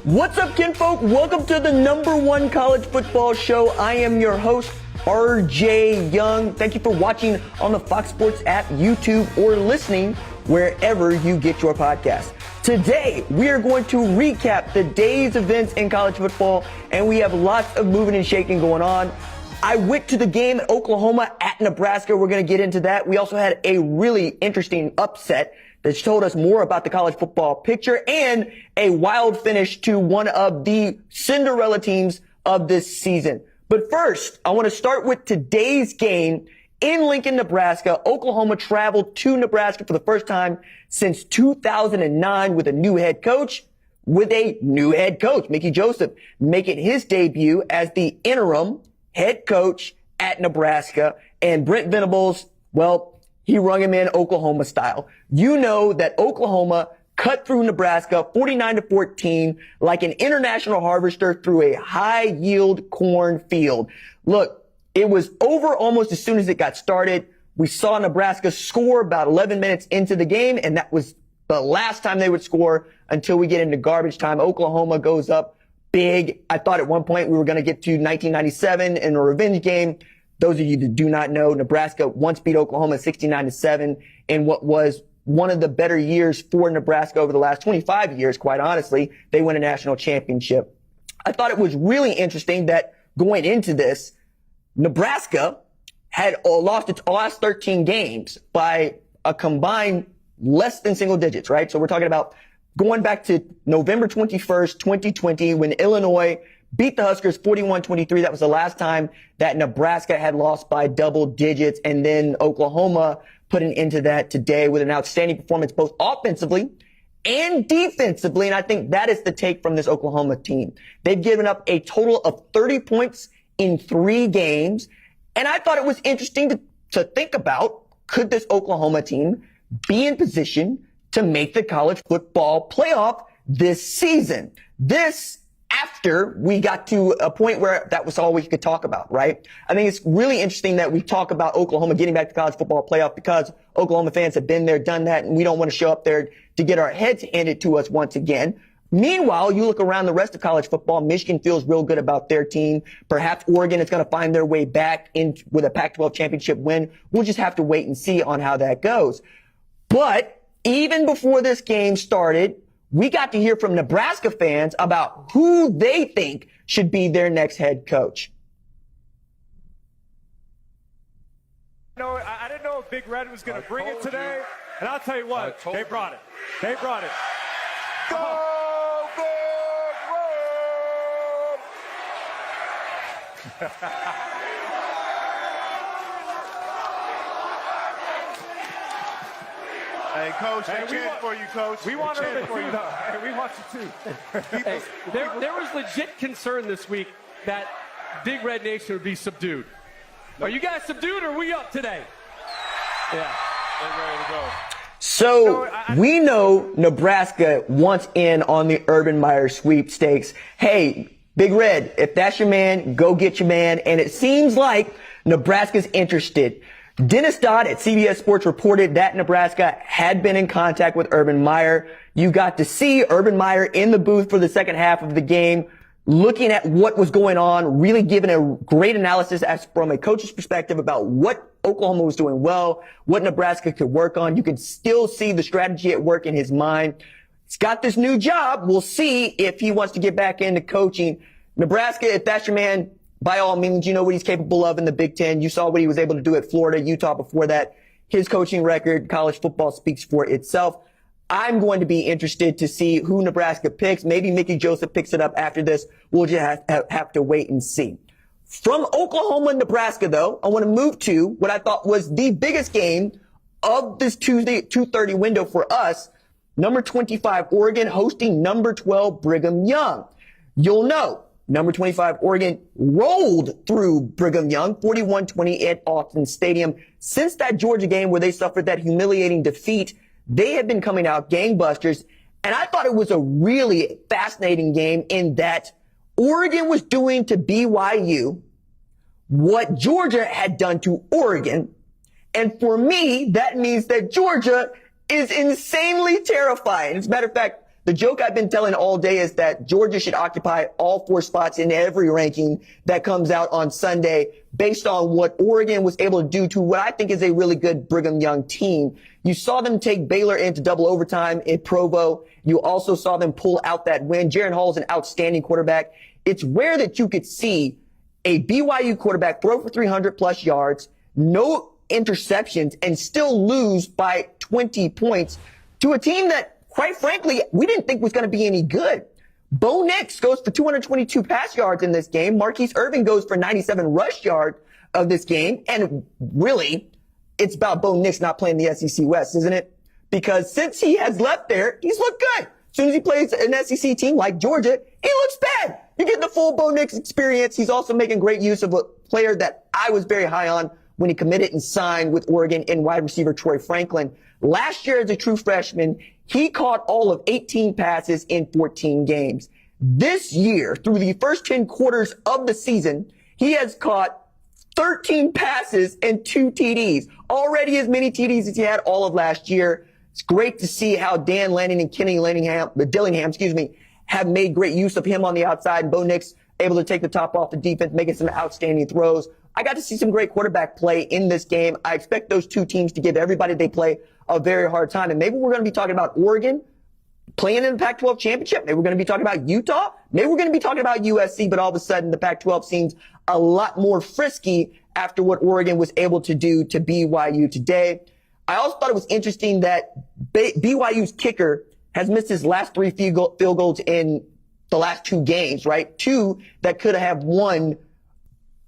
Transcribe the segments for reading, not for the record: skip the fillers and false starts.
What's up, kinfolk? Welcome to the #1 college football show. I am your host, RJ Young. Thank you for watching on the Fox Sports app, YouTube, or listening wherever you get your podcast. Today, we are going to recap the day's events in college football, and we have lots of moving and shaking going on. I went to the game at Oklahoma at Nebraska. We're going to get into that. We also had a really interesting upset that's told us more about the college football picture and a wild finish to one of the Cinderella teams of this season. But first, I want to start with today's game in Lincoln, Nebraska. Oklahoma traveled to Nebraska for the first time since 2009 with a new head coach, Mickey Joseph, making his debut as the interim head coach at Nebraska. And Brent Venables, well, he rung him in Oklahoma style. You know that Oklahoma cut through Nebraska 49-14 like an international harvester through a high-yield corn field. Look, it was over almost as soon as it got started. We saw Nebraska score about 11 minutes into the game, and that was the last time they would score until we get into garbage time. Oklahoma goes up big. I thought at one point we were going to get to 1997 in a revenge game. Those of you that do not know, Nebraska once beat Oklahoma 69-7 in what was one of the better years for Nebraska over the last 25 years, quite honestly. They won a national championship. I thought it was really interesting that going into this, Nebraska had lost its last 13 games by a combined less than single digits, right? So we're talking about going back to November 21st, 2020, when Illinois beat the Huskers 41-23. That was the last time that Nebraska had lost by double digits. And then Oklahoma put an end to that today with an outstanding performance, both offensively and defensively. And I think that is the take from this Oklahoma team. They've given up a total of 30 points in 3 games. And I thought it was interesting to think about, could this Oklahoma team be in position to make the college football playoff this season? This after we got to a point where that was all we could talk about, right? I think it's really interesting that we talk about Oklahoma getting back to college football playoff because Oklahoma fans have been there, done that, and we don't want to show up there to get our heads handed to us once again. Meanwhile, you look around the rest of college football, Michigan feels real good about their team. Perhaps Oregon is going to find their way back in with a Pac-12 championship win. We'll just have to wait and see on how that goes. But even before this game started, we got to hear from Nebraska fans about who they think should be their next head coach. No, I didn't know if Big Red was going to bring it today, and I'll tell you what, they brought it. They brought it. Go, Big Red! Hey, Coach, they cheering for you, Coach. We want her to too, though. Hey, we want you too. Hey, there was legit concern this week that Big Red Nation would be subdued. Are you guys subdued or are we up today? Yeah, they're ready to go. So we know Nebraska wants in on the Urban Meyer sweepstakes. Hey, Big Red, if that's your man, go get your man. And it seems like Nebraska's interested. Dennis Dodd at CBS Sports reported that Nebraska had been in contact with Urban Meyer. You got to see Urban Meyer in the booth for the second half of the game, looking at what was going on, really giving a great analysis as from a coach's perspective about what Oklahoma was doing well, what Nebraska could work on. You could still see the strategy at work in his mind. He's got this new job. We'll see if he wants to get back into coaching. Nebraska, if that's your man, by all means, you know what he's capable of in the Big Ten. You saw what he was able to do at Florida, Utah before that. His coaching record, college football speaks for itself. I'm going to be interested to see who Nebraska picks. Maybe Mickey Joseph picks it up after this. We'll just have to wait and see. From Oklahoma, Nebraska, though, I want to move to what I thought was the biggest game of this Tuesday 2:30 window for us. Number 25, Oregon hosting number 12, Brigham Young. You'll know. Number 25, Oregon rolled through Brigham Young, 41-20 at Austin Stadium. Since that Georgia game where they suffered that humiliating defeat, they have been coming out gangbusters. And I thought it was a really fascinating game in that Oregon was doing to BYU what Georgia had done to Oregon. And for me, that means that Georgia is insanely terrifying. As a matter of fact, The joke I've been telling all day is that Georgia should occupy all 4 spots in every ranking that comes out on Sunday based on what Oregon was able to do to what I think is a really good Brigham Young team. You saw them take Baylor into double overtime in Provo. You also saw them pull out that win. Jaren Hall is an outstanding quarterback. It's rare that you could see a BYU quarterback throw for 300 plus yards, no interceptions, and still lose by 20 points to a team that, quite frankly, we didn't think was going to be any good. Bo Nix goes for 222 pass yards in this game. Marquise Irving goes for 97 rush yards of this game. And really, it's about Bo Nix not playing the SEC West, isn't it? Because since he has left there, he's looked good. As soon as he plays an SEC team like Georgia, he looks bad. You're getting the full Bo Nix experience. He's also making great use of a player that I was very high on when he committed and signed with Oregon in wide receiver Troy Franklin. Last year as a true freshman, he caught all of 18 passes in 14 games. This year, through the first 10 quarters of the season, he has caught 13 passes and 2 TDs. Already as many TDs as he had all of last year. It's great to see how Dan Lanning and Kenny Dillingham, have made great use of him on the outside. And Bo Nix able to take the top off the defense, making some outstanding throws. I got to see some great quarterback play in this game. I expect those two teams to give everybody they play a very hard time. And maybe we're going to be talking about Oregon playing in the Pac-12 championship. Maybe we're going to be talking about Utah. Maybe we're going to be talking about USC, but all of a sudden the Pac-12 seems a lot more frisky after what Oregon was able to do to BYU today. I also thought it was interesting that BYU's kicker has missed his last 3 field goals in the last 2 games, right? 2 that could have won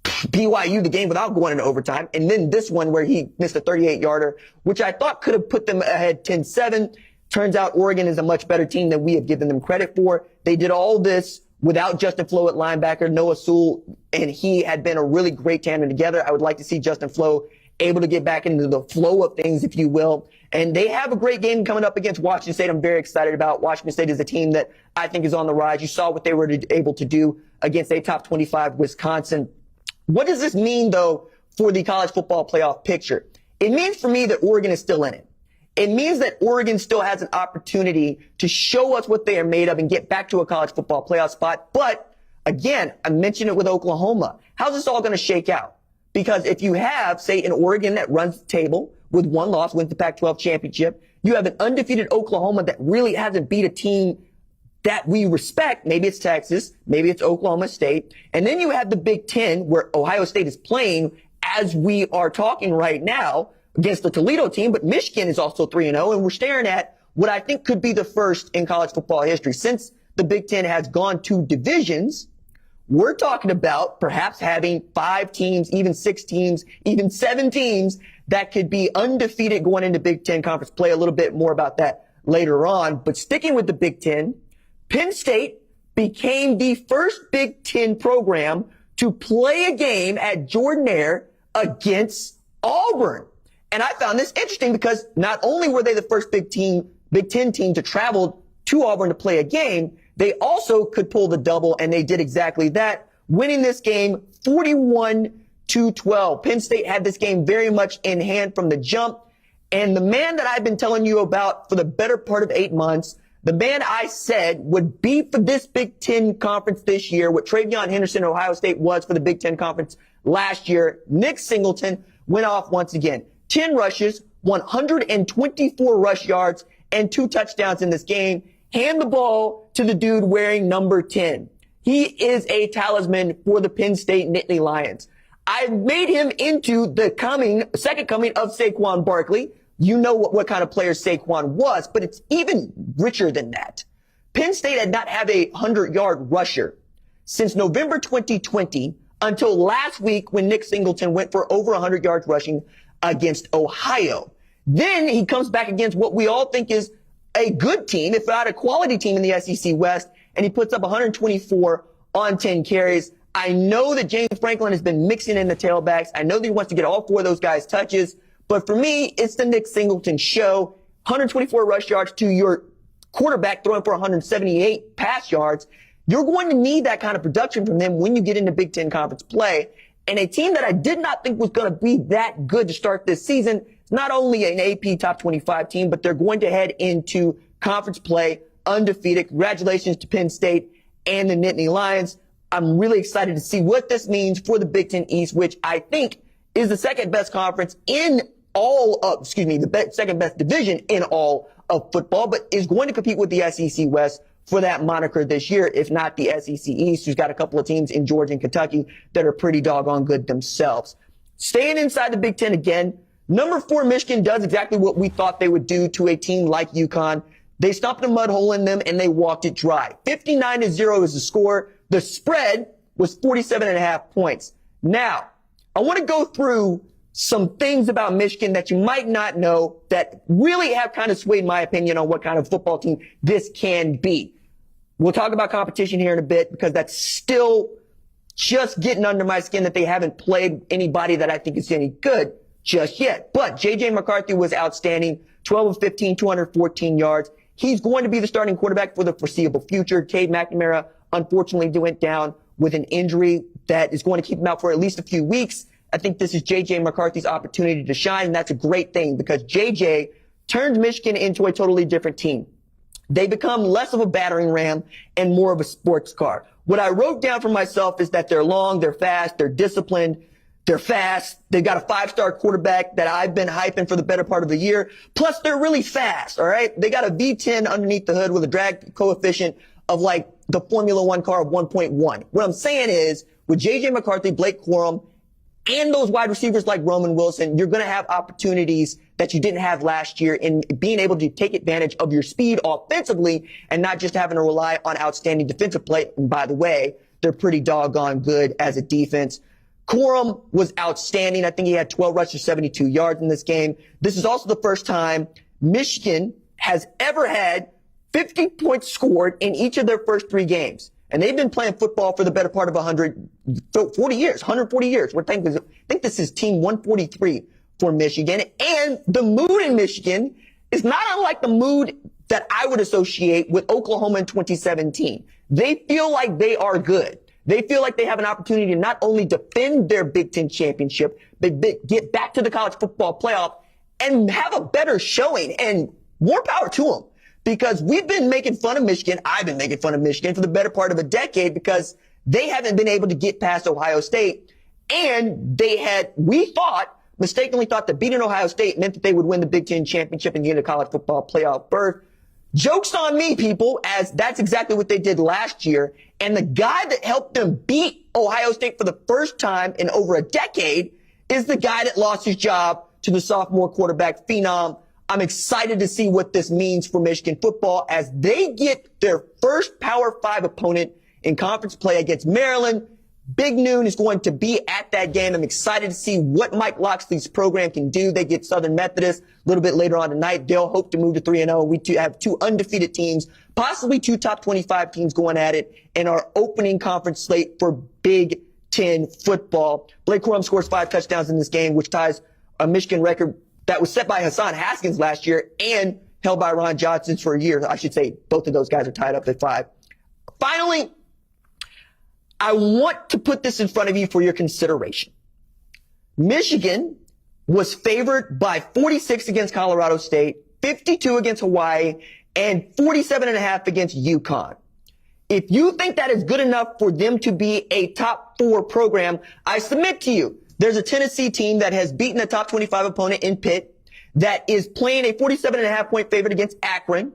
BYU the game without going into overtime. And then this one where he missed a 38-yarder, which I thought could have put them ahead 10-7. Turns out Oregon is a much better team than we have given them credit for. They did all this without Justin Flo at linebacker. Noah Sewell and he had been a really great tandem together. I would like to see Justin Flo able to get back into the flow of things, if you will. And they have a great game coming up against Washington State. I'm very excited about. Washington State is a team that I think is on the rise. You saw what they were able to do against a top 25 Wisconsin. What does this mean, though, for the college football playoff picture? It means for me that Oregon is still in it. It means that Oregon still has an opportunity to show us what they are made of and get back to a college football playoff spot. But again, I mentioned it with Oklahoma. How's this all going to shake out? Because if you have, say, an Oregon that runs the table with 1 loss, wins the Pac-12 championship, you have an undefeated Oklahoma that really hasn't beat a team that we respect. Maybe it's Texas, maybe it's Oklahoma State. And then you have the Big Ten where Ohio State is playing as we are talking right now against the Toledo team, but Michigan is also 3-0, and we're staring at what I think could be the first in college football history. Since the Big Ten has gone to divisions, we're talking about perhaps having 5 teams, even 6 teams, even 7 teams that could be undefeated going into Big Ten conference play. A little bit more about that later on. But sticking with the Big Ten, Penn State became the first Big Ten program to play a game at Jordan-Hare against Auburn. And I found this interesting because not only were they the first Big Ten team to travel to Auburn to play a game, they also could pull the double, and they did exactly that, winning this game 41-12. Penn State had this game very much in hand from the jump. And the man that I've been telling you about for the better part of 8 months, the man I said would be for this Big Ten conference this year, what Travion Henderson, Ohio State was for the Big Ten conference last year, Nick Singleton, went off once again. 10 rushes, 124 rush yards, and 2 touchdowns in this game. Hand the ball to the dude wearing number 10. He is a talisman for the Penn State Nittany Lions. I made him into the second coming of Saquon Barkley. You know what kind of player Saquon was, but it's even richer than that. Penn State had not had a 100-yard rusher since November 2020 until last week when Nick Singleton went for over 100 yards rushing against Ohio. Then he comes back against what we all think is a good team, if not a quality team in the SEC West, and he puts up 124 on 10 carries. I know that James Franklin has been mixing in the tailbacks. I know that he wants to get all 4 of those guys touches. But for me, it's the Nick Singleton show. 124 rush yards to your quarterback throwing for 178 pass yards. You're going to need that kind of production from them when you get into Big Ten conference play. And a team that I did not think was going to be that good to start this season, it's not only an AP top 25 team, but they're going to head into conference play undefeated. Congratulations to Penn State and the Nittany Lions. I'm really excited to see what this means for the Big Ten East, which I think is the second best conference in all of, second best division in all of football, but is going to compete with the SEC West for that moniker this year, if not the SEC East, who's got a couple of teams in Georgia and Kentucky that are pretty doggone good themselves. Staying inside the Big Ten again, number 4 Michigan does exactly what we thought they would do to a team like UConn. They stomped a mud hole in them and they walked it dry. 59-0 is the score. The spread was 47.5 points. Now, I want to go through some things about Michigan that you might not know that really have kind of swayed my opinion on what kind of football team this can be. We'll talk about competition here in a bit because that's still just getting under my skin that they haven't played anybody that I think is any good just yet. But J.J. McCarthy was outstanding, 12 of 15, 214 yards. He's going to be the starting quarterback for the foreseeable future. Cade McNamara, unfortunately, went down with an injury that is going to keep him out for at least a few weeks. I think this is J.J. McCarthy's opportunity to shine, and that's a great thing because J.J. turned Michigan into a totally different team. They become less of a battering ram and more of a sports car. What I wrote down for myself is that they're long, they're fast, they're disciplined, they're fast. They've got a 5-star quarterback that I've been hyping for the better part of the year. Plus, they're really fast, all right? They got a V10 underneath the hood with a drag coefficient of like the Formula One car of 1.1. What I'm saying is, with J.J. McCarthy, Blake Corum, and those wide receivers like Roman Wilson, you're going to have opportunities that you didn't have last year in being able to take advantage of your speed offensively and not just having to rely on outstanding defensive play. And by the way, they're pretty doggone good as a defense. Corum was outstanding. I think he had 12 rushes, 72 yards in this game. This is also the first time Michigan has ever had 50 points scored in each of their first 3 games. And they've been playing football for the better part of 140 years. I think this is team 143 for Michigan. And the mood in Michigan is not unlike the mood that I would associate with Oklahoma in 2017. They feel like they are good. They feel like they have an opportunity to not only defend their Big Ten championship, but get back to the college football playoff and have a better showing. And more power to them. Because we've been making fun of Michigan. I've been making fun of Michigan for the better part of a decade because they haven't been able to get past Ohio State. And we mistakenly thought that beating Ohio State meant that they would win the Big Ten championship and get a college football playoff berth. Joke's on me, people, as that's exactly what they did last year. And the guy that helped them beat Ohio State for the first time in over a decade is the guy that lost his job to the sophomore quarterback phenom. I'm excited to see what this means for Michigan football as they get their first Power 5 opponent in conference play against Maryland. Big Noon is going to be at that game. I'm excited to see what Mike Loxley's program can do. They get Southern Methodist a little bit later on tonight. They'll hope to move to 3-0. We have 2 undefeated teams, possibly 2 top 25 teams going at it in our opening conference slate for Big Ten football. Blake Corum scores 5 touchdowns in this game, which ties a Michigan record that was set by Hassan Haskins last year and held by Ron Johnson for a year. I should say both of those guys are tied up at 5. Finally, I want to put this in front of you for your consideration. Michigan was favored by 46 against Colorado State, 52 against Hawaii, and 47.5 against UConn. If you think that is good enough for them to be a top 4 program, I submit to you, there's a Tennessee team that has beaten a top 25 opponent in Pitt that is playing a 47.5 point favorite against Akron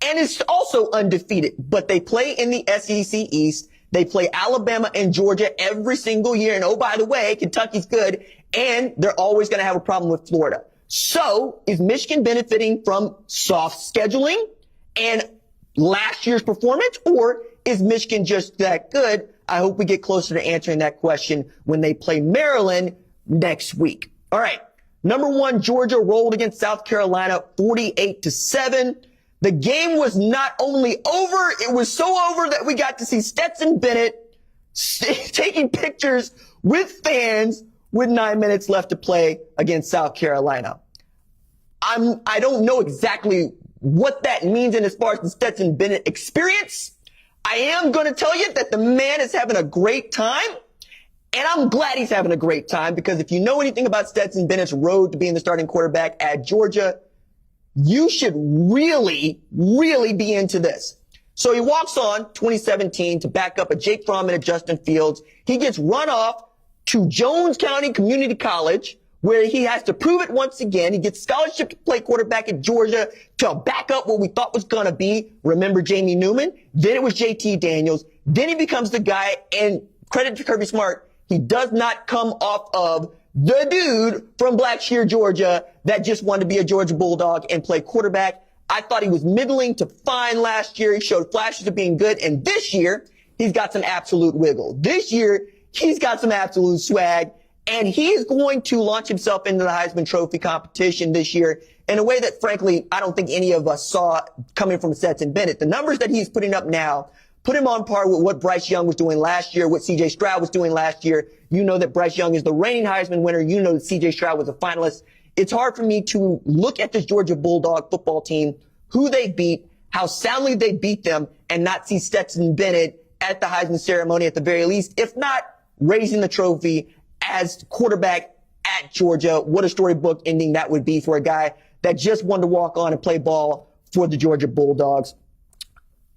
and is also undefeated. But they play in the SEC East. They play Alabama and Georgia every single year. And oh, by the way, Kentucky's good. And they're always going to have a problem with Florida. So is Michigan benefiting from soft scheduling and last year's performance? Or is Michigan just that good? I hope we get closer to answering that question when they play Maryland next week. All right. Number 1, Georgia rolled against South Carolina 48-7. The game was not only over, it was so over that we got to see Stetson Bennett taking pictures with fans with 9 minutes left to play against South Carolina. I don't know exactly what that means in as far as the Stetson Bennett experience. I am going to tell you that the man is having a great time, and I'm glad he's having a great time because if you know anything about Stetson Bennett's road to being the starting quarterback at Georgia, you should really, really be into this. So he walks on 2017 to back up a Jake Fromm and a Justin Fields. He gets run off to Jones County Community College, where he has to prove it once again. He gets scholarship to play quarterback at Georgia to back up what we thought was going to be. Remember Jamie Newman? Then it was JT Daniels. Then he becomes the guy, and credit to Kirby Smart, he does not come off of the dude from Blackshear, Georgia, that just wanted to be a Georgia Bulldog and play quarterback. I thought he was middling to fine last year. He showed flashes of being good. And this year, he's got some absolute wiggle. This year, he's got some absolute swag. And he is going to launch himself into the Heisman Trophy competition this year in a way that, frankly, I don't think any of us saw coming from Stetson Bennett. The numbers that he's putting up now put him on par with what Bryce Young was doing last year, what C.J. Stroud was doing last year. You know that Bryce Young is the reigning Heisman winner. You know that C.J. Stroud was a finalist. It's hard for me to look at this Georgia Bulldog football team, who they beat, how soundly they beat them, and not see Stetson Bennett at the Heisman ceremony at the very least, if not raising the trophy as quarterback at Georgia. What a storybook ending that would be for a guy that just wanted to walk on and play ball for the Georgia Bulldogs.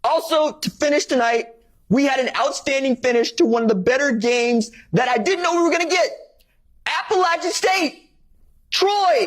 Also, to finish tonight, we had an outstanding finish to one of the better games that I didn't know we were going to get. Appalachian State, Troy.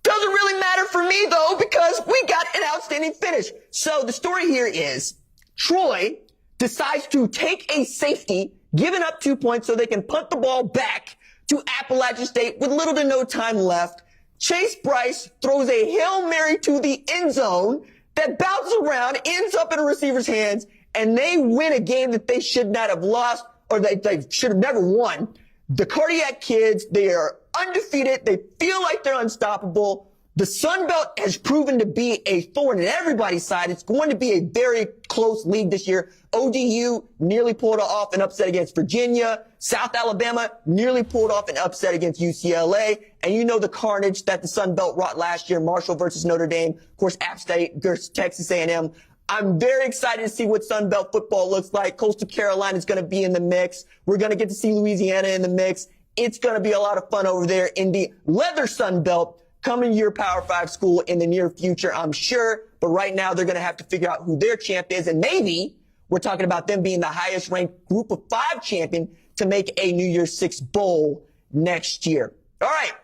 Doesn't really matter for me, though, because we got an outstanding finish. So the story here is Troy decides to take a safety, giving up 2 points so they can punt the ball back to Appalachian State with little to no time left. Chase Bryce throws a Hail Mary to the end zone that bounces around, ends up in a receiver's hands, and they win a game that they should not have lost, or they should have never won. The Cardiac Kids, they are undefeated. They feel like they're unstoppable. The Sun Belt has proven to be a thorn in everybody's side. It's going to be a very close league this year. ODU nearly pulled off an upset against Virginia. South Alabama nearly pulled off an upset against UCLA. And you know the carnage that the Sun Belt wrought last year. Marshall versus Notre Dame. Of course, App State versus Texas A&M. I'm very excited to see what Sun Belt football looks like. Coastal Carolina is going to be in the mix. We're going to get to see Louisiana in the mix. It's going to be a lot of fun over there in the Leather Sun Belt, coming to your Power 5 school in the near future, I'm sure. But right now, they're going to have to figure out who their champ is. And maybe we're talking about them being the highest ranked group of 5 champion to make a New Year's 6 bowl next year. All right.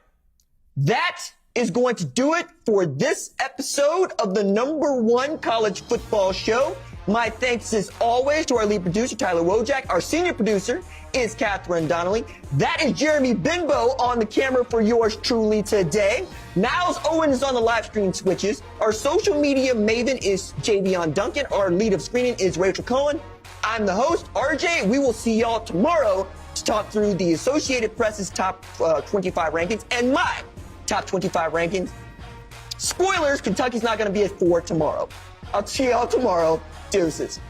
That is going to do it for this episode of the #1 college football show. My thanks, as always, to our lead producer, Tyler Wojak. Our senior producer is Catherine Donnelly. That is Jeremy Bimbo on the camera for yours truly today. Niles Owen is on the live stream switches. Our social media maven is Javion Duncan. Our lead of screening is Rachel Cohen. I'm the host, RJ. We will see y'all tomorrow to talk through the Associated Press's top 25 rankings and my top 25 rankings. Spoilers, Kentucky's not going to be at 4 tomorrow. I'll see y'all tomorrow. Deuces.